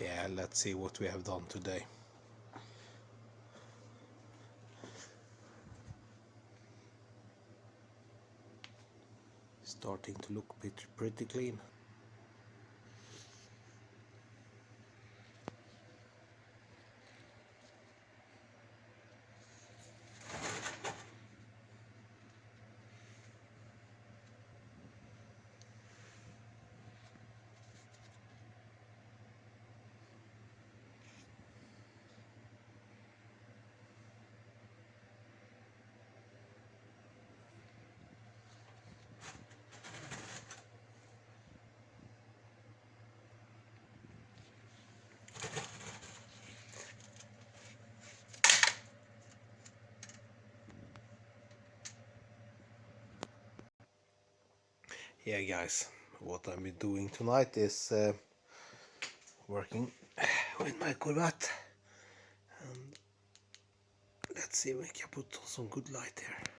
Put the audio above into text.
Yeah, let's see what we have done today. Starting to look pretty clean. Yeah guys, what I'm doing tonight is working with my Corvette, and let's see if we can put on some good light here.